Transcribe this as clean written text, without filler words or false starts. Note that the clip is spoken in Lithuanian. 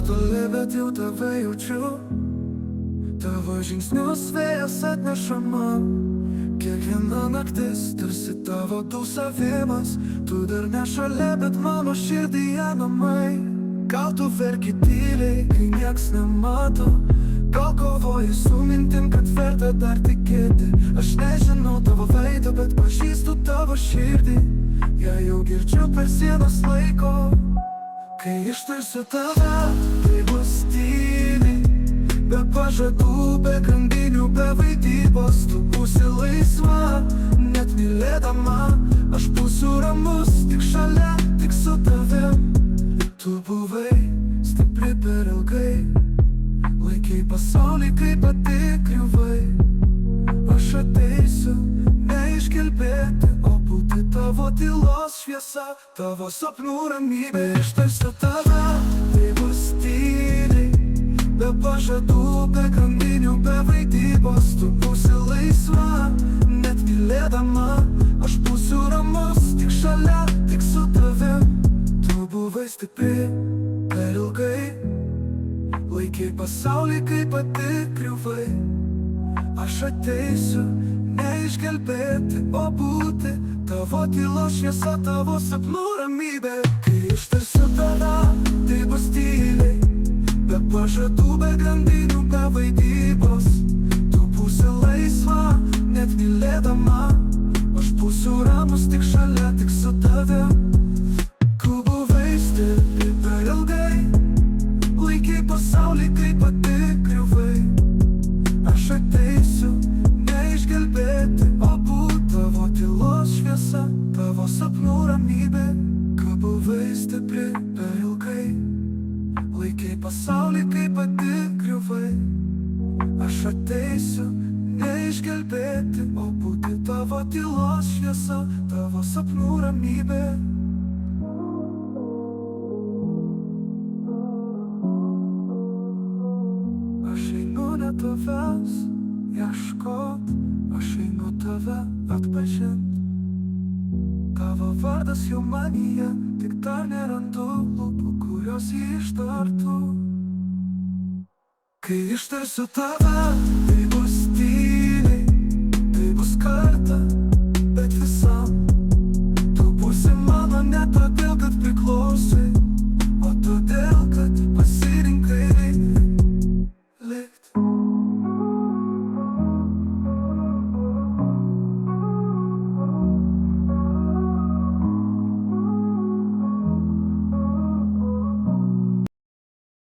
toli, bet jau tave jaučiu. Tavo žingsnius vėjas atneša man. Kiekviena naktis tarsi tavo dūsavimas. Tu dar ne šalia, bet mano širdyje namai. Gal tu verki tyliai, kai nieks nemato. Gal kovoji su mintim, kad verta dar tikėti. Aš nežinau tavo veido, bet pažįstu tavo širdį. Jei jau girdžiu per sienas laiko, kai ištarsiu tave, tai bus tyliai. Be pažadų, be grandinių, be vaidybos. Tu būsi laisva, net mylėdama. Aš būsiu ramus, tik šalia, tik su tavim. Tu buvai stipri per ilgai, laikei pasaulį, kai pati griuvai. Aš ateisiu, neišgelbėti, o būti tavo tylos šviesa, tavo sapnų ramybė. Ištarsiu tave, tai bus tyliai. Be pažadų, be grandinių, be vaidybos. Tu būsi laisva, net mylėdama. Aš būsiu ramus, tik šalia, tik su tavim. Tu buvai stipri per ilgai, laikei pasaulį, kai pati griuvai. Aš ateisiu, neišgelbėti, o būti tavo tylos šviesa, tavo sapnų ramybė. Kai ištarsiu tave, tai bus tyliai. Be pažadų, be grandinių, be vaidybos. Tu būsi laisva, net mylėdama. Aš būsiu ramus, tik šalia, tik su tavim. Tu buvai stipri per ilgai, laikei pasaulį, kai pati griuvai. Aš ateisiu, neišgelbėti, o būt tavo tylos šviesa, tavo sapnų ramybė. Tu buvai stipri per ilgai, laikei pasaulį, kai pati griuvai. Aš ateisiu, neišgelbėti, o būti tavo tylos šviesa, tavo sapnų ramybė. Aš einu ne tavęs ieškot, aš einu tave atpažint. Tavo vardas jau manyje, tik dar nerandu lūpų, kurios jį ištartų. Kai ištarsiu tave, tai bus tyliai, tai bus kartą,